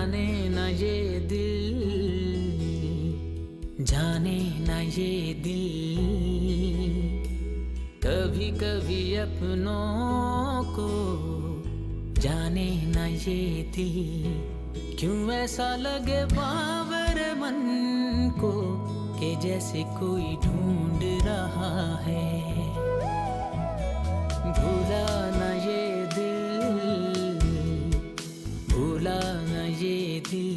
जाने न ये दिल, जाने न ये दिल, कभी कभी अपनों को जाने न ये दिल, क्यों ऐसा लगे बावर मन को कि जैसे कोई ढूंढ रहा है। भूला न ये दिल, भूला न ये दिल।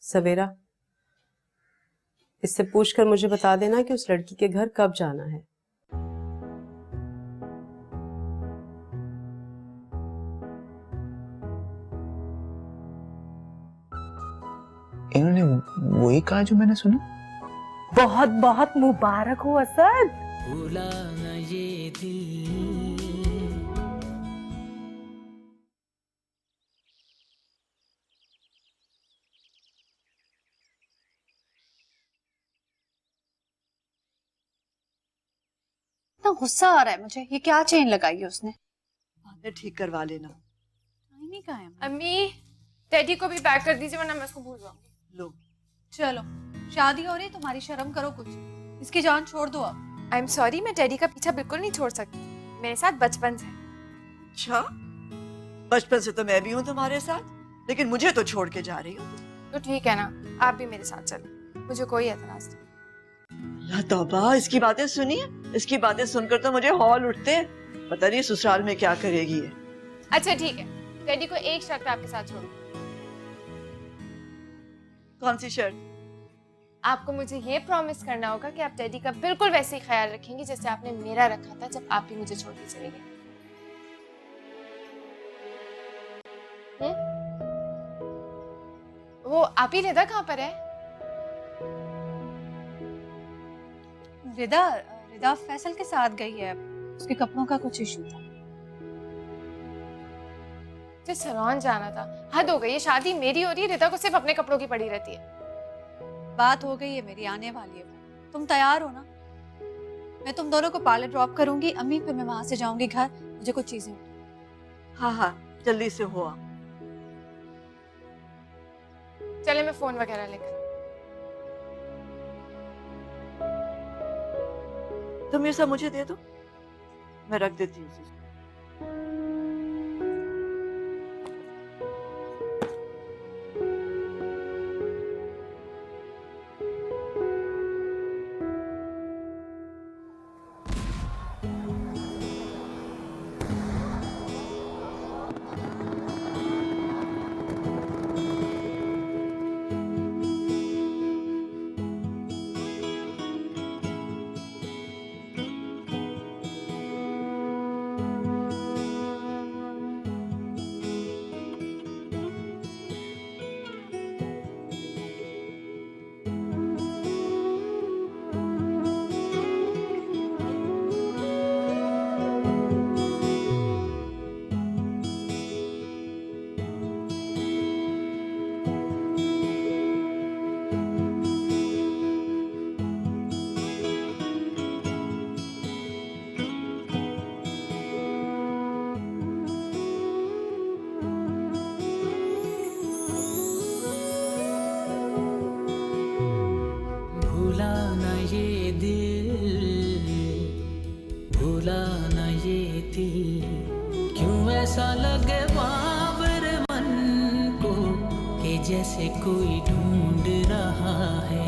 सवेरा, इससे पूछकर मुझे बता देना कि उस लड़की के घर कब जाना है। इन्होंने वही कहा जो मैंने सुना। बहुत बहुत मुबारक हो असद। भूला न ये दिल। इतना गुस्सा आ रहा है मुझे। ये क्या चेन लगाई है उसने? बाद में ठीक करवा लेना। टाइम ही कहाँ है? अम्मी, डैडी को भी पैक कर दीजिए वरना मैं उसको भूल जाऊंगी। लो, चलो, शादी हो रही, तुम्हारी शर्म करो कुछ। इसकी जान छोड़ दो अब। आई एम सॉरी, मैं डैडी का पीछा बिल्कुल नहीं छोड़ सकती। मेरे साथ बचपन से। अच्छा, बचपन से तो मैं भी हूँ तुम्हारे साथ, लेकिन मुझे तो छोड़ के जा रही हो। तो ठीक है ना, आप भी मेरे साथ चलो, मुझे कोई एतराज नहीं। अल्लाह तौबा, इसकी बातें सुनिए। इसकी बातें सुनकर तो मुझे हौल उठते हैं। पता नहीं ससुराल में क्या करेगी ये। अच्छा ठीक है, डैडी को एक शर्त पे आपके साथ छोड़ो। कौन सी शर्त? आपको मुझे ये प्रॉमिस करना होगा कि आप डैडी का बिल्कुल वैसे ही ख्याल रखेंगे जैसे आपने मेरा रखा था जब आप भी मुझे छोड़ के चले गए। वो आप ही रिदा कहाँ पर है? रिदा रिदा फैसल के साथ गई है। उसके कपड़ों का कुछ इशू था। मुझे सलोन जाना था। हद हो गई है, शादी मेरी हो रही है, रिदा को सिर्फ अपने कपड़ों की पड़ी रहती है। बात हो गई है मेरी, आने वाली है। तुम तैयार हो ना? मैं तुम दोनों को पार्लर ड्रॉप करूंगी अम्मी, फिर मैं वहां से जाऊंगी घर। मुझे कुछ चीजें। हाँ हाँ, जल्दी से हो। चले मैं फोन वगैरह लेकर। तुम ये सब मुझे दे दो, मैं रख देती हूँ। भूला न ये दिल, भूला न ये दिल, क्यों ऐसा लगे बाबर मन को कि जैसे कोई ढूंढ रहा है।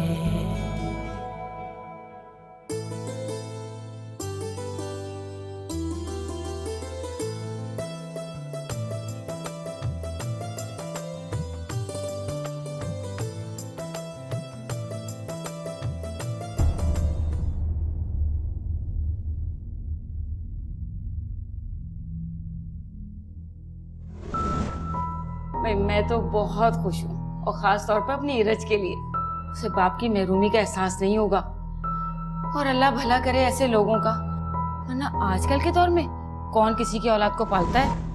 भाई मैं तो बहुत खुश हूँ, और खास तौर पर अपनी इरज के लिए। उसे बाप की महरूमी का एहसास नहीं होगा, और अल्लाह भला करे ऐसे लोगों का, वरना आजकल के दौर में कौन किसी की औलाद को पालता है।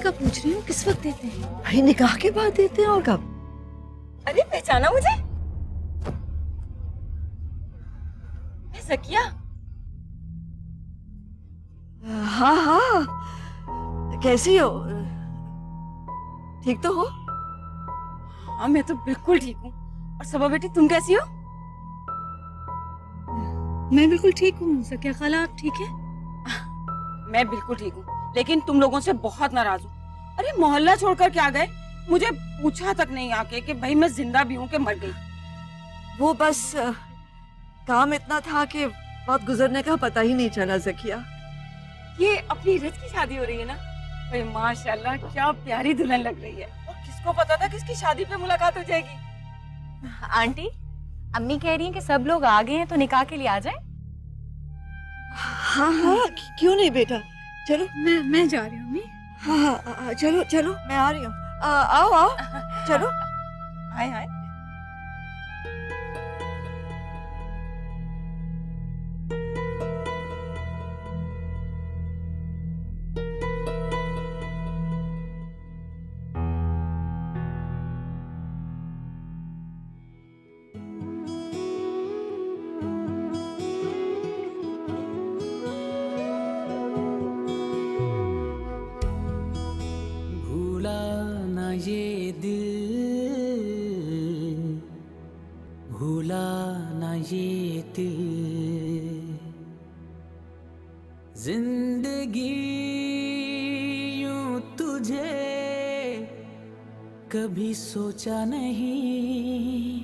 का पूछ रही हूँ, किस वक्त देते हैं? भाई निकाह के बाद देते हैं और कब? अरे पहचाना मुझे? मैं सकिया। हाँ हाँ, कैसी हो? ठीक तो हो? हाँ मैं तो बिल्कुल ठीक हूँ। और सबा बेटी तुम कैसी हो? मैं बिल्कुल ठीक हूँ सकिया खाला, आप ठीक है? मैं बिल्कुल ठीक हूँ, लेकिन तुम लोगों से बहुत नाराज हूँ। अरे मोहल्ला छोड़कर क्या गए? मुझे पूछा तक नहीं आके कि भाई मैं जिंदा भी हूँ कि मर गई। वो बस काम इतना था कि वक्त गुजरने का पता ही नहीं चला ज़किया। ये अपनी रज की शादी हो रही है ना? भाई माशाल्लाह क्या प्यारी दुल्हन लग रही है। और किसको पता था किसकी शादी पे मुलाकात हो जाएगी। आंटी, अम्मी कह रही हैं कि सब लोग आ गए हैं तो निकाह के लिए आ जाएं। हाँ हाँ, क्यों नहीं बेटा, चलो। मैं जा रही हूँ अम्मी। हाँ हाँ, चलो चलो, मैं आ रही हूँ। आओ आओ, चलो। हाय हाय। भूला ना ये दिल, भूला ना ये दिल, जिंदगी यूं तुझे कभी सोचा नहीं,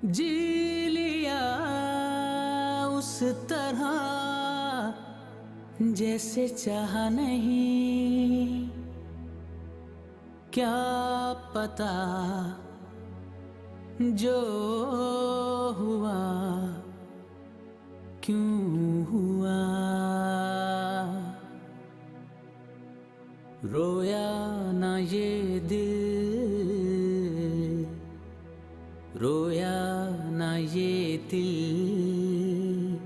जी लिया उस तरह जैसे चाहा नहीं, क्या पता जो हुआ क्यों हुआ। रोया ना ये दिल, रोया ना ये दिल,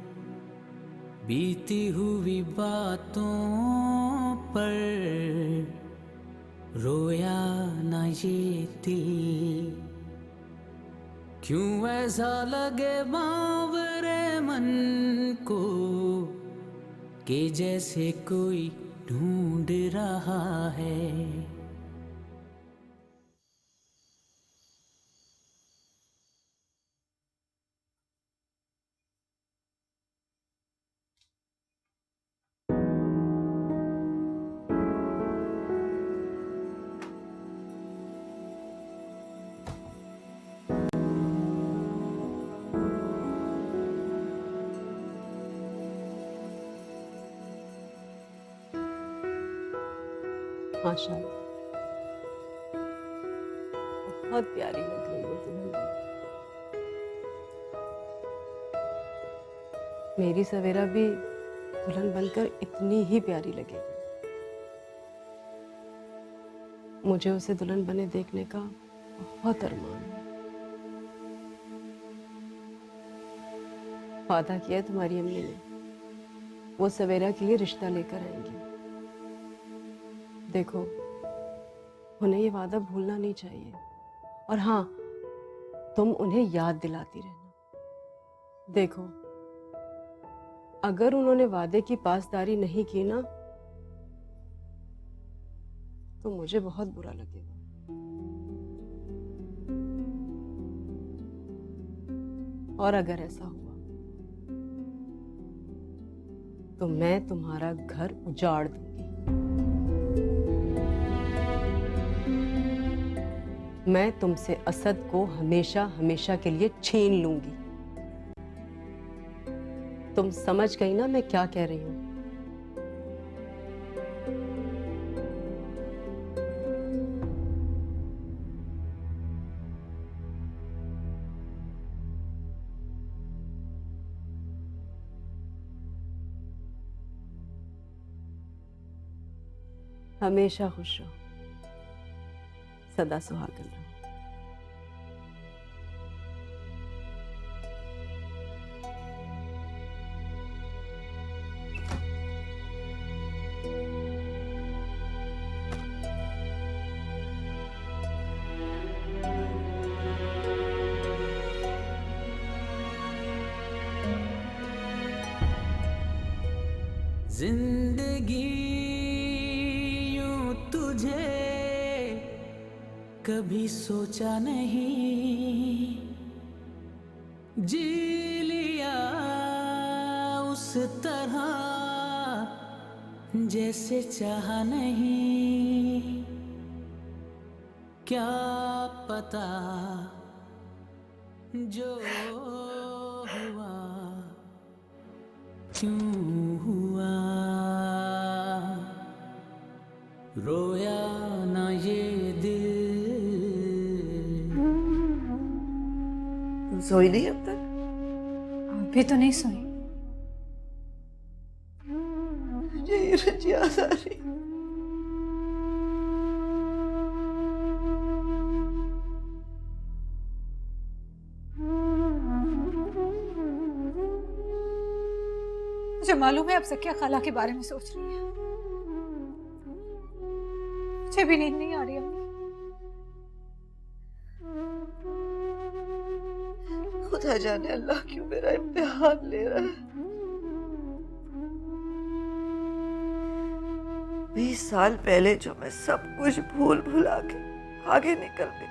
बीती हुई बातों पर रोया ना ये दिल। क्यों ऐसा लगे बावरे मन को कि जैसे कोई ढूंढ रहा है। माशाल्लाह, बहुत प्यारी लग रही है दुल्हन। मेरी सवेरा भी दुल्हन बनकर इतनी ही प्यारी लगेगी। मुझे उसे दुल्हन बने देखने का बहुत अरमान है। वादा किया तुम्हारी अम्मी ने, वो सवेरा के लिए रिश्ता लेकर आएंगी। देखो, उन्हें ये वादा भूलना नहीं चाहिए। और हाँ, तुम उन्हें याद दिलाती रहना। देखो, अगर उन्होंने वादे की पासदारी नहीं की ना, तो मुझे बहुत बुरा लगेगा। और अगर ऐसा हुआ तो मैं तुम्हारा घर उजाड़ दूंगी। मैं तुमसे असद को हमेशा हमेशा के लिए छीन लूंगी। तुम समझ गई ना मैं क्या कह रही हूं? हमेशा खुश रहो, सदा सुहागन रहो। जिंदगी यूं तुझे कभी सोचा नहीं, जी लिया उस तरह जैसे चाहा नहीं। क्या पता जो हुआ क्यों हुआ, रोया ना ये दिल। तुम सोई नहीं अब तक? अभी तो नहीं सोई। मुझे नीरज याद आ रही। मुझे मालूम है अब सकिया खाला के बारे में सोच रही है। मुझे भी नींद नहीं आ रही अम्मी। खुदा जाने अल्लाह क्यों मेरा इम्तिहान ले रहा है। 20 साल पहले जो मैं सब कुछ भूल भुला के आगे निकल गई,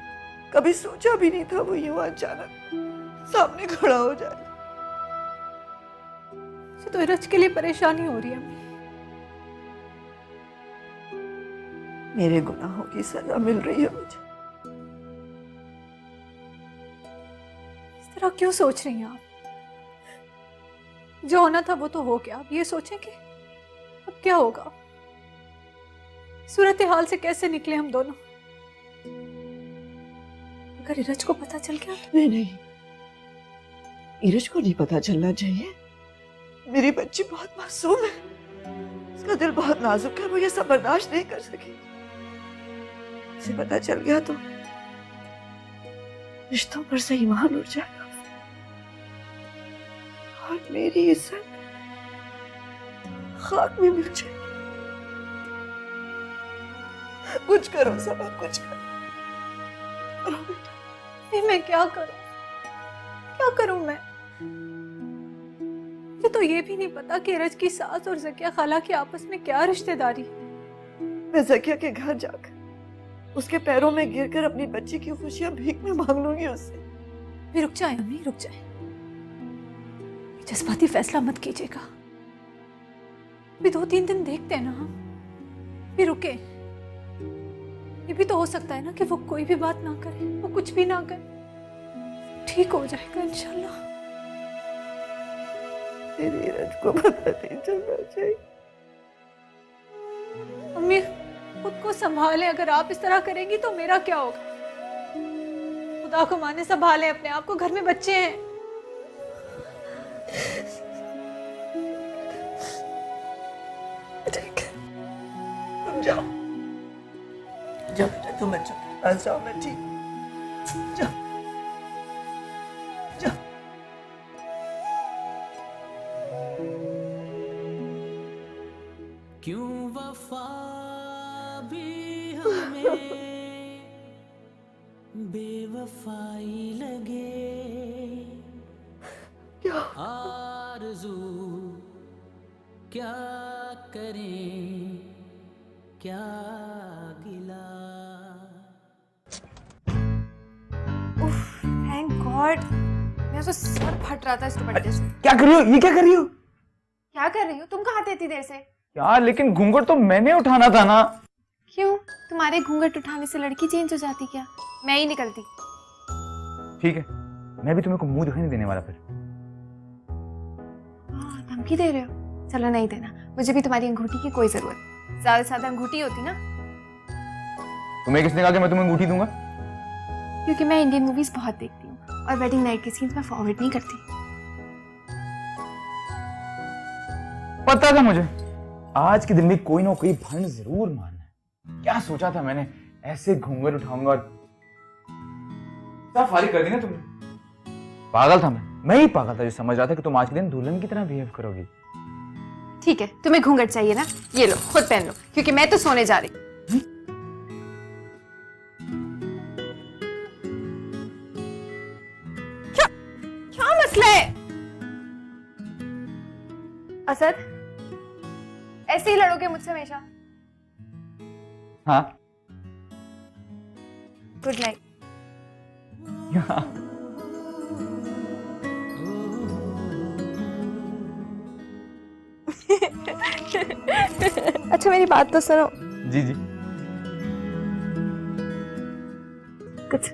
कभी सोचा भी नहीं था वो यूं अचानक सामने खड़ा हो जाए। मुझे तो इरज के लिए परेशानी हो रही है अम्मी। मेरे गुनाहों की सजा मिल रही है मुझे। इस तरह क्यों सोच रही हैं आप? जो होना था वो तो हो गया। अब ये सोचें कि अब क्या होगा, सूरत हाल से कैसे निकले हम दोनों। अगर इरज को पता चल गया तो? नहीं, इरज को नहीं पता चलना चाहिए। मेरी बच्ची बहुत मासूम है, उसका दिल बहुत नाजुक है, वो ये सब बर्दाश्त नहीं कर सकी। उसे पता चल गया तो रिश्तों पर से ईमान उड़ जाएगा और मेरी इज्जत खाक में मिल जाएगी। कुछ करो सबा, कुछ करो बेटा। नहीं, मैं क्या करूं, क्या करूं मैं? मुझे तो ये भी नहीं पता कि इरज की सास और जकिया खाला की आपस में क्या रिश्तेदारी है। मैं जकिया के घर जाकर उसके पैरों में गिरकर अपनी बच्ची की खुशियां भीख में मांग लूंगी उससे। भी रुक जाए अम्मी, रुक जाए। जज्बाती फैसला मत कीजिएगा। भी 2-3 दिन देखते हैं ना हम, भी रुके। ये भी तो हो सकता है ना कि वो कोई भी बात ना करे, वो कुछ भी ना करे, ठीक हो जाएगा इंशाल्लाह। तेरी इरज को पता नहीं चलना चाहिए। अम्मी खुद को संभालें। अगर आप इस तरह करेंगी तो मेरा क्या होगा? खुदा को माने संभालें अपने आप को, घर में बच्चे हैं। ठीक है, तुम जाओ जाओ बेटा, तुम बच्चों के पास जाओ, मैं ठीक हूँ। जाओ जाओ। क्यों वफा भी हमें बेवफाई लगे, क्या आरज़ू क्या करें क्या गिला। थैंक गॉड, मेरा तो सर फट रहा था इस दुपट्टे से। क्या कर रही हो? ये क्या कर रही हो? क्या कर रही हो? तुम कहाँ थे इतनी देर से? यार लेकिन घूंघट तो मैंने उठाना था ना। क्यों? तुम्हारे घूंघट उठाने से लड़की चेंज हो जाती क्या? मैं ही निकलती। ठीक है, मैं भी तुम्हें को मुंह दिखाई नहीं देने वाला फिर। धमकी दे रहे हो? चलो नहीं देना, मुझे भी तुम्हारी अंगूठी की कोई जरूरत। ज्यादा से ज्यादा अंगूठी होती ना। तुम्हें किसने कहा कि मैं तुम्हें अंगूठी दूंगा? क्योंकि मैं इंडियन मूवीज बहुत देखती हूँ और वेडिंग नाइट के सीन्स में फॉरवर्ड नहीं करती। पता था मुझे आज के दिन में कोई ना कोई भंड जरूर मारना है। क्या सोचा था मैंने, ऐसे घूंघट उठाऊंगा और सब फारिग कर दी ना तुमने। पागल था मैं ही पागल था जो समझ रहा था कि तुम आज के दिन दुल्हन की तरह बिहेव करोगी। ठीक है, तुम्हें घूंघट चाहिए ना, ये लो खुद पहन लो, क्योंकि मैं तो सोने जा रही। क्या मसला है? असद, ऐसे ही लड़ोगे मुझसे हमेशा? हाँ। Good night. अच्छा मेरी बात तो सुनो। जी जी। कुछ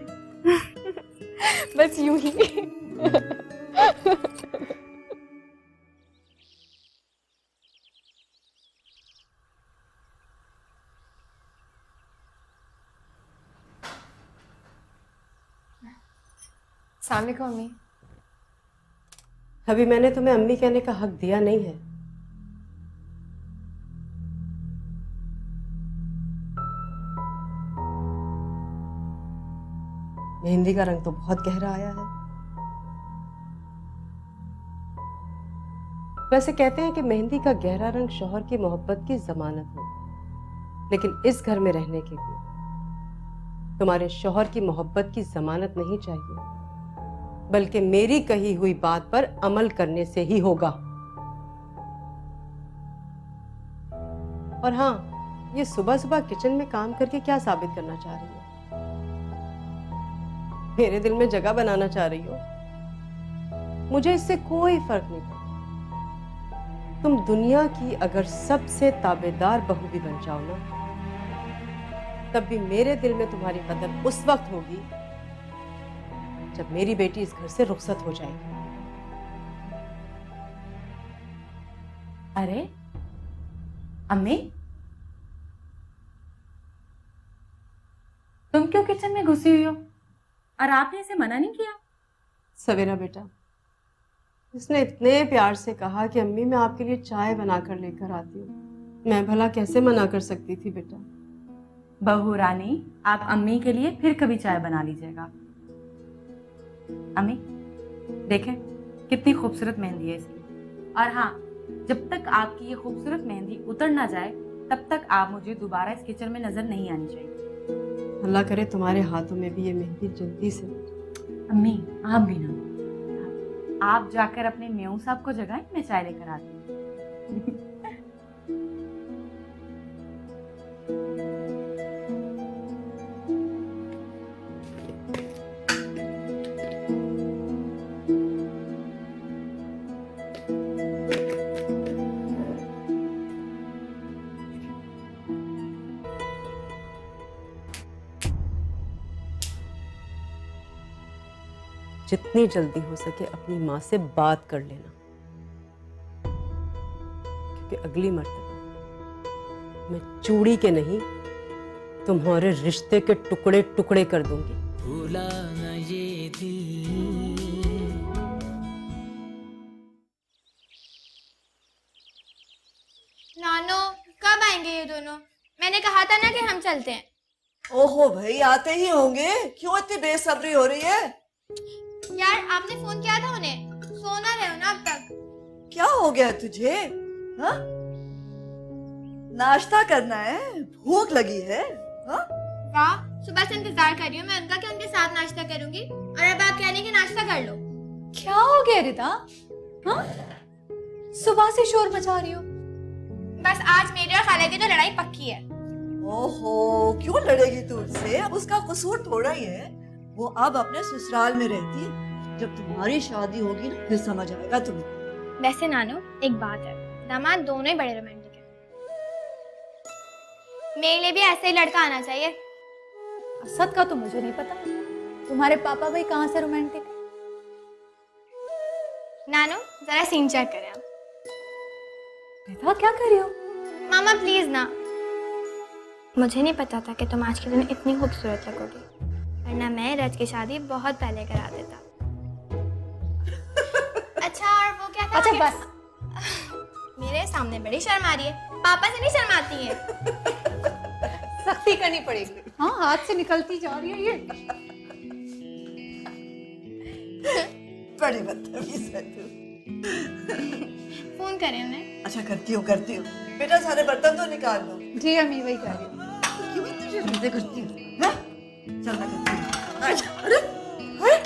बस यूं ही। अस्सलाम वालेकुम अम्मी। अभी मैंने तुम्हें अम्मी कहने का हक दिया नहीं है। मेहंदी का रंग तो बहुत गहरा आया है। वैसे कहते हैं कि मेहंदी का गहरा रंग शौहर की मोहब्बत की जमानत है, लेकिन इस घर में रहने के लिए तुम्हारे शौहर की मोहब्बत की जमानत नहीं चाहिए, बल्कि मेरी कही हुई बात पर अमल करने से ही होगा। और हाँ, ये सुबह सुबह किचन में काम करके क्या साबित करना चाह रही हो? मेरे दिल में जगह बनाना चाह रही हो? मुझे इससे कोई फर्क नहीं पड़ता। तुम दुनिया की अगर सबसे ताबेदार बहू भी बन जाओ ना, तब भी मेरे दिल में तुम्हारी कदर उस वक्त होगी जब मेरी बेटी इस घर से रुखसत हो जाएगी। अरे अम्मी, तुम क्यों किचन में घुसी हुई हो? और आपने इसे मना नहीं किया? सवेरा बेटा, इसने इतने प्यार से कहा कि अम्मी मैं आपके लिए चाय बनाकर लेकर आती हूँ। मैं भला कैसे मना कर सकती थी बेटा? बहू रानी, आप अम्मी के लिए फिर कभी चाय बना लीजिएगा। अम्मी देखें कितनी खूबसूरत मेहंदी है इसकी। और हाँ, जब तक आपकी ये खूबसूरत मेहंदी उतर ना जाए तब तक आप मुझे दोबारा इस किचन में नजर नहीं आनी चाहिए। अल्लाह करे तुम्हारे हाथों में भी ये मेहंदी जल्दी से। अम्मी आप भी ना, आप जाकर अपने मेऊ साहब को जगाएं, मैं चाय लेकर आती हूँ। जितनी जल्दी हो सके अपनी माँ से बात कर लेना, क्योंकि अगली मर्तबा मैं चूड़ी के नहीं तुम्हारे रिश्ते के टुकड़े टुकड़े कर दूंगी। भूला न ये दिल। नानो कब आएंगे ये दोनों? मैंने कहा था ना कि हम चलते हैं। ओहो भाई, आते ही होंगे। क्यों इतनी बेसब्री हो रही है? यार आपने फोन किया था उन्हें, सोना रहे हो ना अब तक। क्या हो गया तुझे? हाँ? नाश्ता करना है, भूख लगी है? हाँ? वाह, सुबह से इंतजार कर रही हूँ मैं उनका कि उनके साथ नाश्ता करूंगी, और अब आप कह रही हैं कि नाश्ता कर लो। क्या हो गया रिदा? हाँ, सुबह से शोर मचा रही हो। बस आज मेरी और खाला की तो लड़ाई पक्की है। ओहो, क्यों लड़ेगी तू उससे? अब उसका कसूर थोड़ा ही है। वो अब अपने ससुराल में रहती है। जब तुम्हारी शादी होगी ना, फिर समझ आएगा तुम्हें। वैसे नानो एक बात है, दामाद दोनों ही बड़े रोमांटिक हैं। मेरे लिए भी ऐसा ही लड़का आना चाहिए। असद का तो मुझे नहीं पता, तुम्हारे पापा भाई कहाँ से रोमांटिक है? नानो जरा सीन चेक करें आप। रिदा क्या कर रही हो? मामा प्लीज ना। मुझे नहीं पता था कि तुम आज के दिन इतनी खूबसूरत लगोगी, वरना मैं रज की शादी बहुत पहले करा देता। अच्छा और वो क्या था? अच्छा बस, मेरे सामने बड़ी शर्म आ रही है, पापा से नहीं शर्माती है। सख्ती करनी पड़ेगी। हाँ, हाथ से निकलती जा रही है ये। बड़ी बदतमीज है तू। फोन करें उन्हें। अच्छा करती हूँ बेटा, सारे बर्तन तो निकाल दो। जी अम्मी वही कह रही हूँ। क्यों इतनी जल्दी करती हूँ? हाँ? चल मैं करती हूँ। अच्छा, अरे, अरे।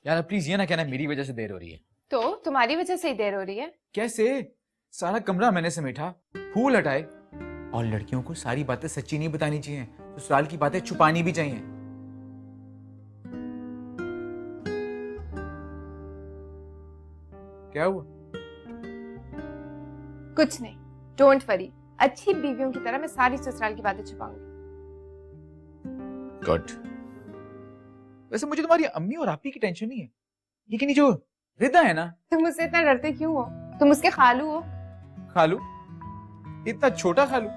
यार प्लीज ये ना कहना मेरी वजह से देर हो रही है। तो तुम्हारी वजह से ही देर हो रही है। कैसे? सारा कमरा मैंने समेटा, फूल हटाए, और लड़कियों को सारी बातें सच्ची नहीं बतानी चाहिए, ससुराल की बातें छुपानी भी चाहिए। क्या हुआ? कुछ नहीं, डोंट वरी। अच्छी बीवियों की तरह मैं सारी ससुराल की बातें छुपाऊंगी। गुड। वैसे मुझे तुम्हारी अम्मी और आपी की टेंशन नहीं है, लेकिन ये जो रिदा है ना। तुम उससे इतना डरते क्यों हो? तुम उसके खालू हो। खालू? इतना छोटा खालू?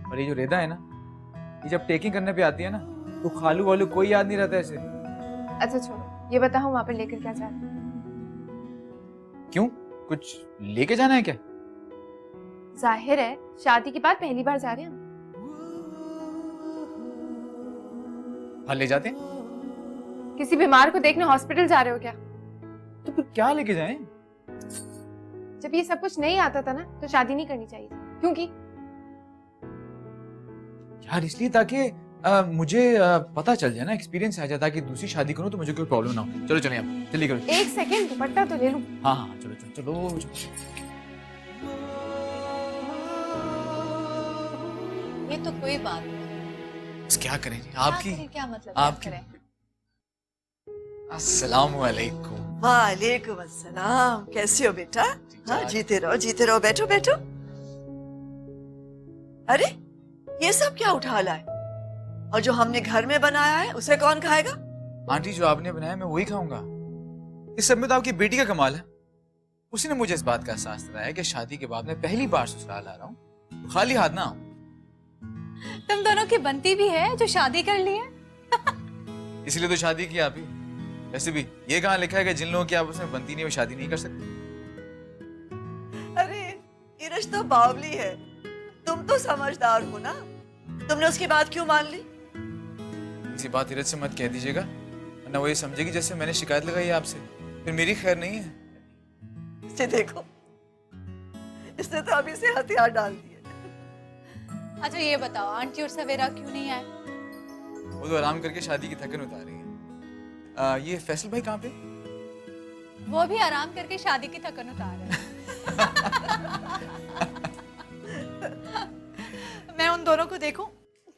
और ये जो रिदा है ना, ये जब टेकिंग करने पे आती है ना, तो खालू वालू कोई याद नहीं रहता ऐसे। अच्छा छोड़ो, ये बताओ वहां पर लेकर क्या जा रहे हो? क्यों, कुछ लेके जाना है क्या? जाहिर है शादी के बाद पहली बार जा रहे हैं। हाँ ले जाते हैं। किसी बीमार को देखने हॉस्पिटल जा रहे हो क्या? तो फिर क्या लेके जाएं? जब ये सब कुछ नहीं आता था ना, तो शादी नहीं करनी चाहिए थी। क्योंकि यार इसलिए ताकि मुझे पता चल जाए ना, एक्सपीरियंस आ जाए, ताकि दूसरी शादी करूं तो मुझे कोई प्रॉब्लम ना हो। चलो चलिए आप, जल्दी करो। एक सेकंड, दुपट्टा तो ले लूं। हाँ हाँ चलो चलो चलो, चलो। ये तो कोई बात नहीं। बस क्या करें जी, आपकी क्या मतलब आपकी। अस्सलामु अलैकुम। वालेकुम अस्सलाम। कैसे हो बेटा? हाँ जीते रहो, बैठो बैठो। अरे ये सब क्या उठा लाए? और जो हमने घर में बनाया है उसे कौन खाएगा? आंटी जो आपने बनाया मैं वही खाऊंगा। इस सब में तो आपकी बेटी का कमाल है। उसी ने मुझे इस बात का एहसास दिलाया कि शादी के बाद मैं पहली बार ससुराल आ रहा हूँ, तो खाली हाथ ना आऊं। तुम दोनों की बनती भी है जो शादी कर ली है। इसलिए तो शादी की आप ही। वैसे भी ये कहाँ लिखा है कि जिन लोगों की आपस में बनती नहीं वो शादी नहीं कर सकते? अरे इरश तो बावली है, तुम तो समझदार हो ना, तुमने उसकी बात क्यों मान ली? किसी बात इरज से मत कह दीजिएगा, वरना वो ये समझेगी जैसे मैंने शिकायत लगाई है आपसे, फिर मेरी खैर नहीं है। इसे देखो, इसने तो अभी से हथियार डाल दिए। अच्छा ये बताओ, आंटी और सवेरा क्यों नहीं आए? वो तो आराम करके शादी की थकन उतार रही है। ये फैसल भाई कहाँ पे? वो भी आराम करके शादी की थकन उतार रहे हैं। मैं उन दोनों को देखूं,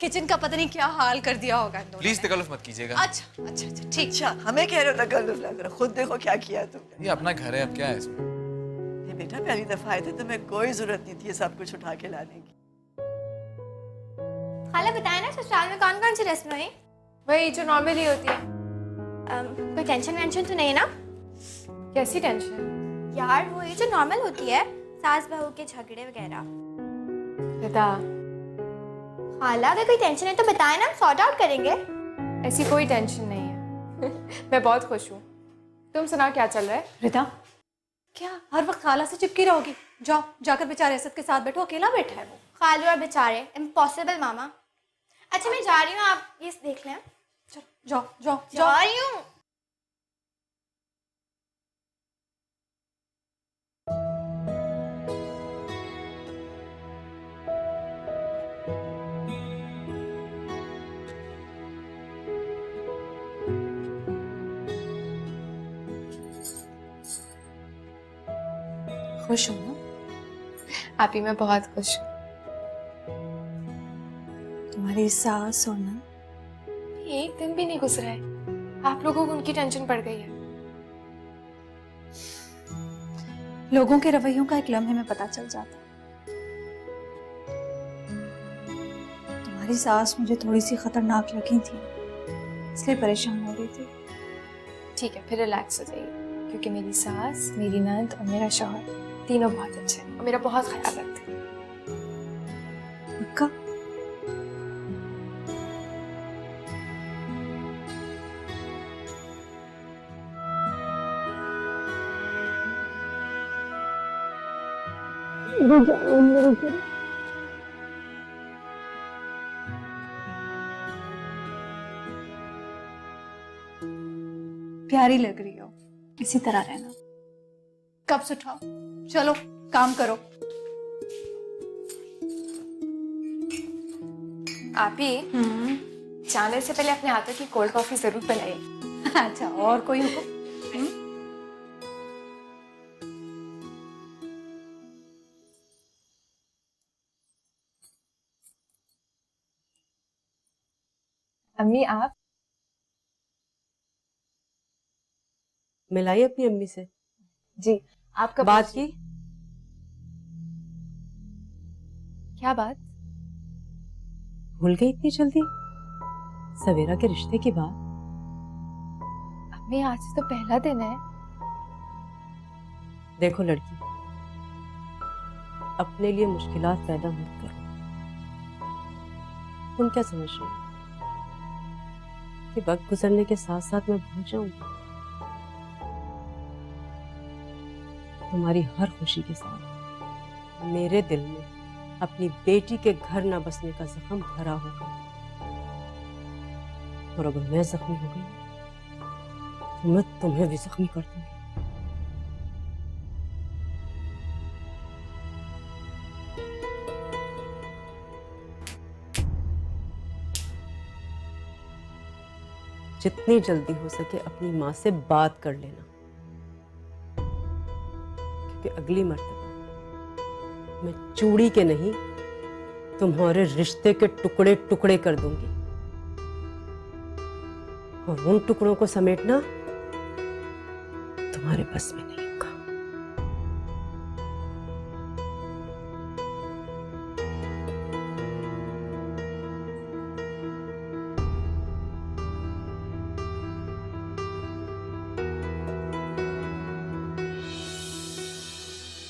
किचन का पता नहीं क्या हाल कर दिया होगा इन दोनों प्लीज ने। तकल्लुफ मत कीजिएगा। अच्छा अच्छा अच्छा ठीक। अच्छा हमें कह रहे हो तकल्लुफ लग रहा, खुद देखो क्या किया तुमने। ये अपना घर है, अब क्या है इसमें? ये बेटा पहली दफा आए थे, तुम्हें कोई जरूरत नहीं थी ये सब कुछ उठा के लाने की। खाला बताए ना ससुराल में कौन कौन सी रस्में हुई? वही जो नॉर्मली होती है। कोई टेंशन वेंशन तो नहीं ना? कैसी टेंशन? यार वो ये जो नॉर्मल होती है, सास बहू के झगड़े वगैरह। रिदा, खाला अगर कोई टेंशन है तो बताए ना, हम सॉर्ट आउट करेंगे। ऐसी कोई टेंशन नहीं है। मैं बहुत खुश हूँ। तुम सुनाओ क्या चल रहा है? रिदा, क्या हर वक्त खाला से चिपकी रहोगी? जाओ जाकर बेचारे असद के साथ बैठो, अकेला बैठा है वो। खालू और बेचारे, इम्पॉसिबल मामा। अच्छा मैं जा रही हूँ, आप ये देख लें। चलो जाओ जाओ जा जाओ। रही हूँ। खुश हूँ ना? आप ही, मैं बहुत खुश हूँ। तुम्हारी सास और ना, एक दिन भी नहीं गुजरा है, आप लोगों को उनकी टेंशन पड़ गई है। लोगों के रवैयों का एक लम्हे में पता चल जाता है। तुम्हारी सास मुझे थोड़ी सी खतरनाक लगी थी, इसलिए परेशान हो रही थी। ठीक है, फिर रिलैक्स हो जाइए, क्योंकि मेरी सास, मेरी नंद और मेरा शौहर तीनों बहुत अच्छे हैं और मेरा बहुत ख्याल रखते हैं। पक्का? प्यारी लग रही हो, इसी तरह रहना। कब्ज उठाओ, चलो काम करो। आप ही जाने से पहले अपने हाथों की कोल्ड कॉफी जरूर बनाइए। अच्छा, और कोई हुक्म? अम्मी आप? मिलाई अपनी अम्मी से? जी। आपका बात की? क्या बात? भूल गई इतनी जल्दी सवेरा के रिश्ते की बात? अम्मी आज तो पहला दिन है। देखो लड़की, अपने लिए मुश्किलात पैदा मत करो। तुम क्या समझ रही हो कि वक्त गुजरने के साथ साथ मैं भूल जाऊंगी? तुम्हारी हर खुशी के साथ मेरे दिल में अपनी बेटी के घर न बसने का जख्म भरा होगा, और अगर मैं जख्मी हो गई तो मैं तुम्हें भी जख्मी कर दूंगी। जितनी जल्दी हो सके अपनी माँ से बात कर लेना, क्योंकि अगली मर्तबा मैं चूड़ी के नहीं तुम्हारे रिश्ते के टुकड़े टुकड़े कर दूंगी, और उन टुकड़ों को समेटना तुम्हारे बस में नहीं होगा।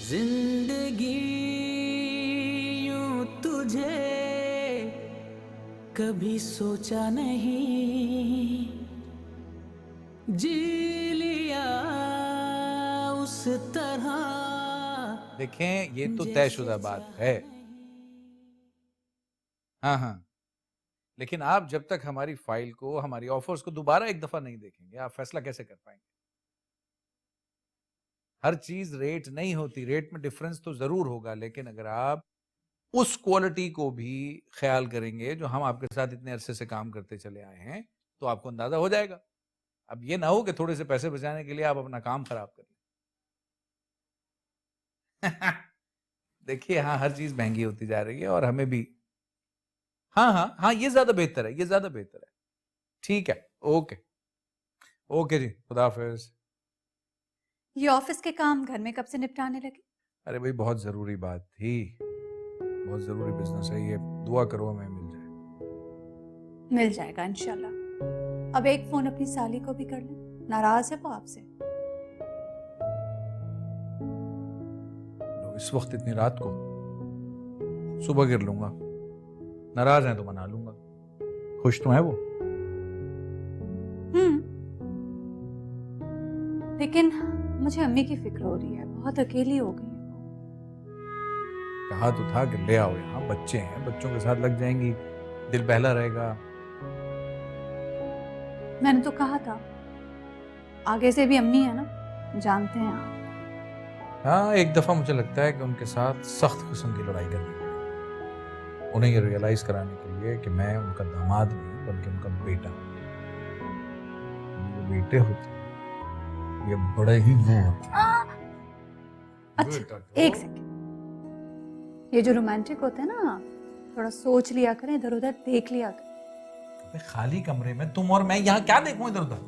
जिंदगी यूं तुझे कभी सोचा नहीं, जी लिया उस तरह। देखें, ये तो तयशुदा बात है। हाँ हाँ, लेकिन आप जब तक हमारी फाइल को, हमारी ऑफर्स को दोबारा एक दफा नहीं देखेंगे, आप फैसला कैसे कर पाएंगे? हर चीज रेट नहीं होती, रेट में डिफरेंस तो जरूर होगा, लेकिन अगर आप उस क्वालिटी को भी ख्याल करेंगे जो हम आपके साथ इतने अरसे से काम करते चले आए हैं, तो आपको अंदाजा हो जाएगा। अब ये ना हो कि थोड़े से पैसे बचाने के लिए आप अपना काम खराब कर लें। देखिए, हाँ, हर चीज महंगी होती जा रही है और हमें भी। हाँ हाँ हाँ, ये ज्यादा बेहतर है, ये ज्यादा बेहतर है। ठीक है, ओके ओके जी, खुदा हाफिज। ये ऑफिस के काम घर में कब से निपटाने लगे? अरे भाई, बहुत जरूरी बात थी, बहुत जरूरी बिजनेस है ये। दुआ करो हमें मिल जाए। मिल जाएगा इंशाल्लाह। अब एक फोन अपनी साली को भी कर ले, नाराज है वो आपसे? इस वक्त इतनी रात को? सुबह गिर लूंगा। नाराज हैं तो मना लूंगा। खुश तो है वो। लेकिन मुझे अम्मी की फिक्र हो रही है, बहुत अकेली हो गई है। कहा तो था कि ले आओ यहाँ, बच्चे हैं, बच्चों के साथ लग जाएंगी, दिल बहला रहेगा। मैंने तो कहा था, आगे से भी अम्मी है ना, जानते हैं आप। हाँ, एक दफा मुझे लगता है कि उनके साथ सख्त किस्म की लड़ाई करनी पड़ेगी, उन्हें ये रियलाइज कराने के लिए कि मैं उनका दामाद नहीं बल्कि उनका बेटा हूँ। बेटे होते ये बड़े ही वो होते हैं। अच्छा, एक सेकंड, ये जो रोमांटिक होते हैं ना, थोड़ा सोच लिया करें, इधर उधर देख लिया करें। खाली कमरे में तुम और मैं, यहाँ क्या देखूं इधर उधर?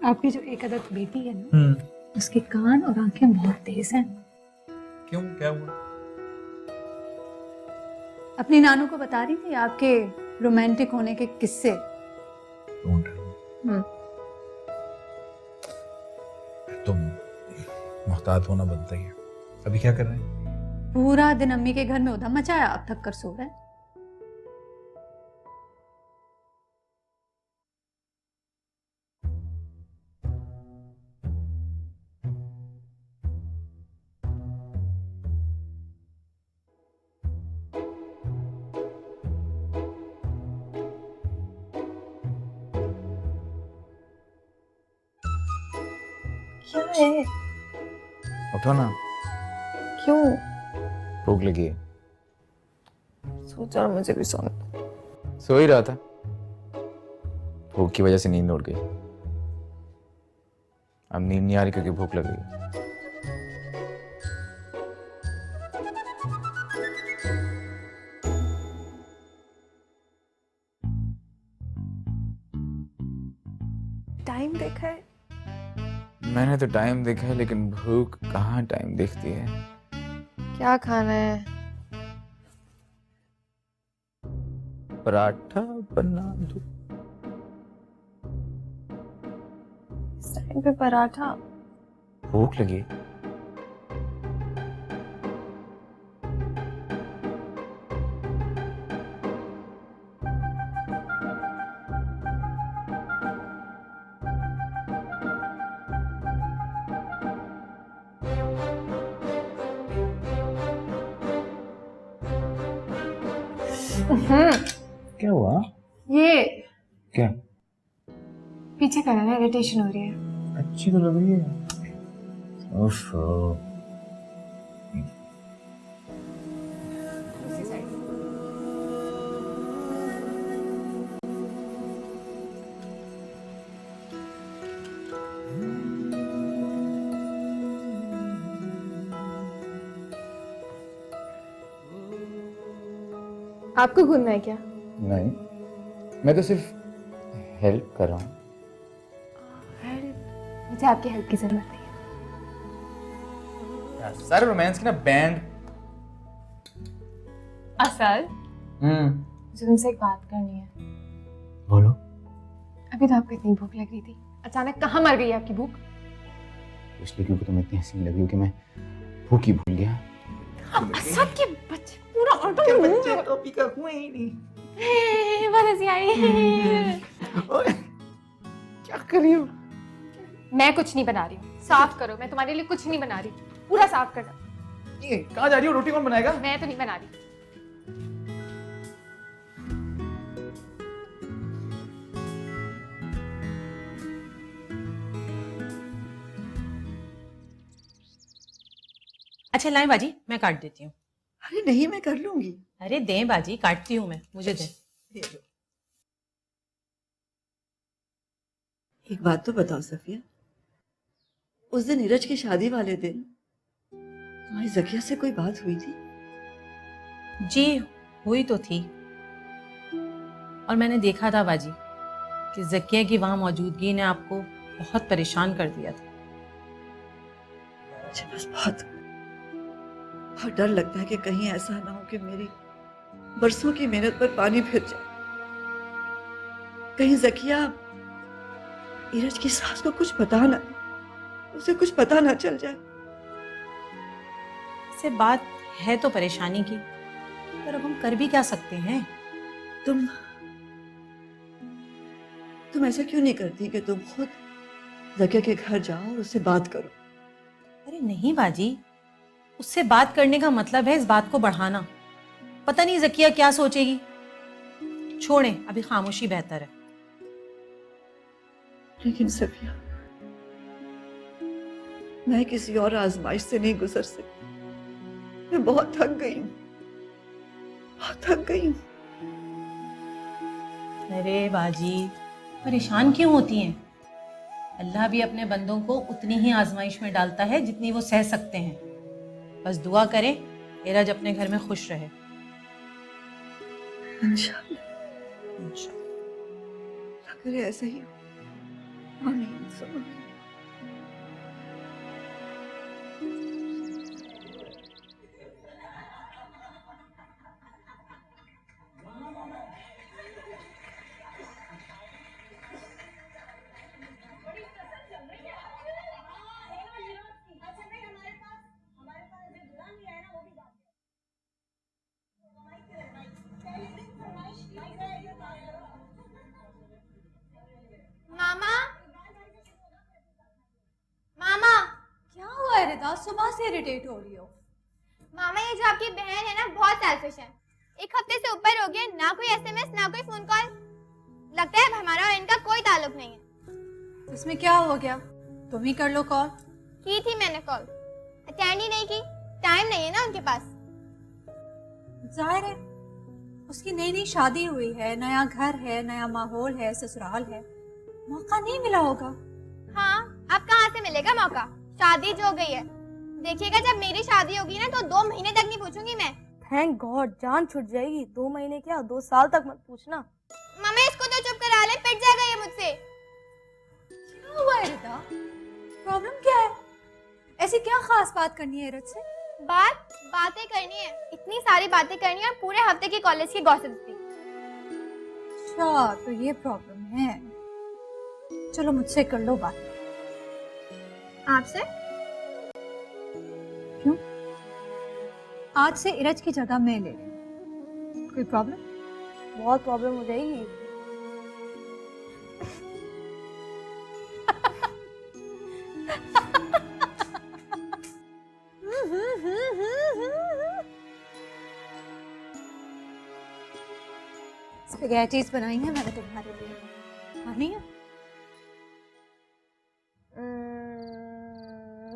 आपकी जो एक अदद बेटी है ना, उसके कान और आंखें बहुत तेज हैं। क्यों, क्या हुआ? अपनी नानू को बता रही थी आपके रोमांटिक होने के किस्से। तुम मुहतात होना बनता ही है। अभी क्या कर रहे हैं? पूरा दिन अम्मी के घर में उधम मचाया, अब थक कर सो रहे हैं। क्या है? उठो ना। क्यों? भूख लगी है। सोचा मुझे भी सोना। सो ही रहा था। भूख की वजह से नींद उड़ गई। अब नींद नहीं आ रही क्योंकि भूख लग रही है। टाइम देखा है? मैंने तो टाइम देखा है लेकिन भूख कहाँ टाइम देखती है। क्या खाना है? पराठा बना दो। इस टाइम पे पराठा? भूख लगी। क्या हुआ? ये क्या? पीछे करना है, इरिटेशन हो रही है। अच्छी तो लग रही है। ओफो। आपको घूमना है क्या? नहीं, मैं तो सिर्फ हेल्प कर रहा हूँ। हेल्प? मुझे आपकी हेल्प की जरूरत नहीं है। सारे रोमांस की ना बैंड। असल मुझे तुमसे एक बात करनी है। बोलो। अभी तो आपको इतनी भूख लग रही थी, अचानक कहाँ मर गई आपकी भूख? इसलिए क्योंकि तुम्हें इतनी हंसी लगी हो कि मैं भूख ही भूल गया। असद के बच्चे पूरा ऑटो में मुंह में टॉपी का हुआ ही नहीं। बहुत हंसी आई। क्या कर रही हो? मैं कुछ नहीं बना रही हूँ, साफ करो। मैं तुम्हारे लिए कुछ नहीं बना रही, पूरा साफ करना। कहाँ जा रही हो? रोटी कौन बनाएगा? मैं तो नहीं बना रही। अच्छा लाएं बाजी, मैं काट देती हूँ। अरे नहीं, मैं कर लूंगी। अरे दें बाजी, काटती हूँ मैं, मुझे दें। दे दो। एक बात तो बताओ सफिया, उस दिन नीरज की शादी वाले दिन तुम्हारी जकिया से कोई बात हुई थी? जी हुई तो थी, और मैंने देखा था बाजी कि जकिया की वहां मौजूदगी ने आपको बहुत परेशान कर दिया था। मुझे बस बहुत डर लगता है कि कहीं ऐसा ना हो कि मेरी बरसों की मेहनत पर पानी फिर जाए। कहीं जकिया नीरज की सास को कुछ पता ना, उसे कुछ पता ना चल जाए। से बात है तो परेशानी की, पर अब हम कर भी क्या सकते हैं? तुम ऐसा क्यों नहीं करती कि तुम खुद जकिया के घर जाओ और उससे बात करो? अरे नहीं बाजी, उससे बात करने का मतलब है इस बात को बढ़ाना। पता नहीं जकिया क्या सोचेगी। छोड़ें, अभी खामोशी बेहतर है। लेकिन सफिया, मैं किसी और आजमाइश से नहीं गुजर सकती। मैं बहुत थक गई हूँ, बहुत थक गई हूँ। अरे बाजी, परेशान क्यों होती हैं? अल्लाह भी अपने बंदों को उतनी ही आजमाइश में डालता है जितनी वो सह सकते हैं। बस दुआ करें नीरज अपने घर में खुश रहे। इंशाअल्लाह। इंशाअल्लाह करे ऐसा ही हो। आमीन सुम्मा आमीन। मामा, मामा, क्या हुआ है रिदा? सुबह से इरिटेट हो रही हो? मामा ये जो आपकी बहन है ना बहुत सेल्फिश है। एक हफ्ते से ऊपर हो गया, ना कोई एसएमएस ना कोई फोन कॉल। लगता है हमारा और इनका कोई ताल्लुक नहीं है। इसमें क्या हो गया? तुम ही कर लो कॉल। की थी मैंने कॉल, अटेंड ही नहीं की। टाइम नहीं है ना उनके पास। जाहिर है, उसकी नई नई शादी हुई है, नया घर है, नया माहौल है, ससुराल है, मौका नहीं मिला होगा। हाँ, अब कहाँ से मिलेगा मौका? शादी जो हो गई है। देखिएगा जब मेरी शादी होगी ना तो 2 महीने तक नहीं पूछूंगी मैं। थैंक गॉड, जान छूट जाएगी। 2 महीने क्या, 2 साल तक मत पूछना। मम्मी इसको तो चुप करा ले, पिट जाएगा ये मुझसे। क्या हुआ है रिदा? प्रॉब्लम क्या है? ऐसी क्या खास बात करनी है इरज से? बातें करनी है, इतनी सारी बातें करनी है, पूरे हफ्ते की कॉलेज की गॉसिप्स थी। अच्छा, तो ये प्रॉब्लम है। चलो मुझसे कर लो बात। आपसे? क्यों? आज से इरज की जगह मैं ले रही हूँ। कोई प्रॉब्लम? बहुत प्रॉब्लम हो जाएगी। स्पैगेटीज बनाई हैं मैंने तुम्हारे लिए, खानी है?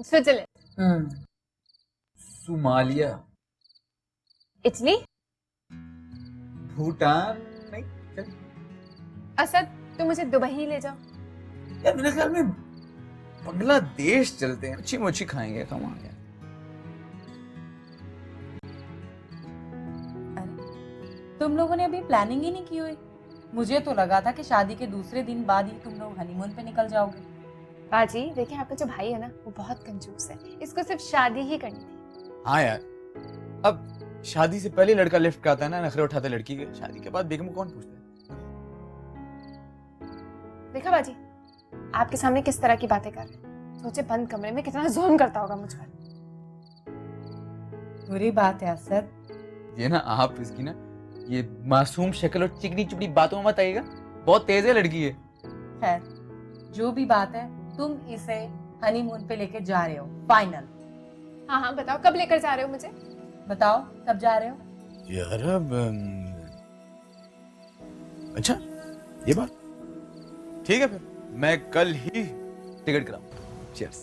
Switzerland, Somalia, Italy. भूटान नहीं चल। असद, तुम मुझे दुबई ही ले जाओ। यार मेरे ख्याल में बांग्लादेश चलते हैं, अच्छी मच्छी खाएंगे। कमाल यार। तुम लोगों ने अभी प्लानिंग ही नहीं की हुई। मुझे तो लगा था कि शादी के दूसरे दिन बाद ही तुम लोग हनीमून पे निकल जाओगे। बाजी देखिए, आपका जो भाई है ना वो बहुत कंजूस है, इसको सिर्फ शादी ही करनी थी। हाँ यार, अब शादी से पहले लड़का लिफ्ट करता है ना, नखरे उठाता है लड़की के, शादी के बाद बेगम को कौन पूछता है? देखा बाजी, आपके सामने किस तरह की बातें कर रहे हैं। सोचे बंद कमरे में कितना जुल्म करता होगा मुझ पर। बुरी बात है असद। ये ना आप इसकी ना ये मासूम शक्ल और चिकनी चुपड़ी बातों में मत आइएगा, बहुत तेज है लड़की है। खैर, जो भी बात है, तुम इसे हनीमून पे लेके जा रहे हो, फाइनल। हाँ हाँ बताओ, कब लेकर जा रहे हो मुझे? बताओ कब जा रहे हो? यार अब अच्छा ये बात ठीक है, फिर मैं कल ही टिकट कराऊं। चीयर्स।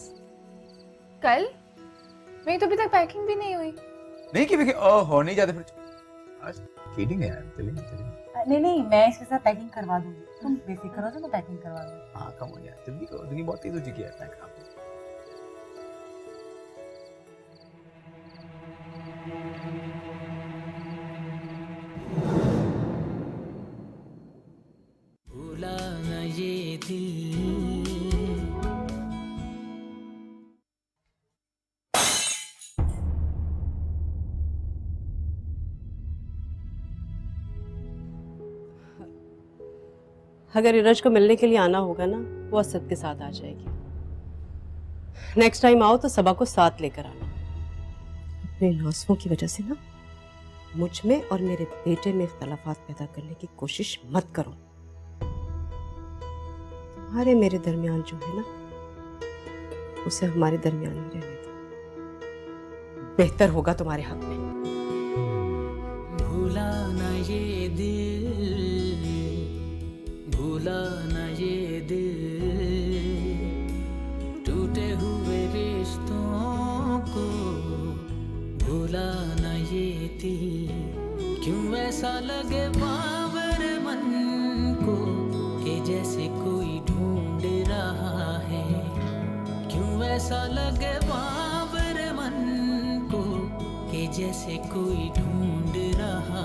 कल? मेरी तो अभी तक पैकिंग भी नहीं हुई। नहीं की ओहो नहीं जाते फिर। आज मीटिंग है यार, चलेंगे चलेंगे। नहीं, मैं इसके साथ पैकिंग करवा दूंगी, तुम बेफिक्र हो, मैं पैकिंग करवा दूंगी। हाँ कम हो यार, जल्दी करो, दुनिया बहुत तेज हो चुकी है। पैक आप भूला न ये दिल, अगर इरज को मिलने के लिए आना होगा ना, वो असद के साथ आ जाएगी। नेक्स्ट टाइम आओ तो सबा को साथ लेकर आना। अपने नासुओं की वजह से ना मुझ में और मेरे बेटे में इख्तलाफात पैदा करने की कोशिश मत करो। तुम्हारे मेरे दरमियान जो है ना, उसे हमारे दरमियान ही रहने दो, बेहतर होगा तुम्हारे हक में। भूला न ये दिल, भूला न ये दिल, टूटे हुए रिश्तों को भूला न ये दिल। क्यों ऐसा लगे बाबर मन को कि जैसे कोई ढूंढ रहा है। क्यों ऐसा लगे बाबर मन को कि जैसे कोई ढूंढ रहा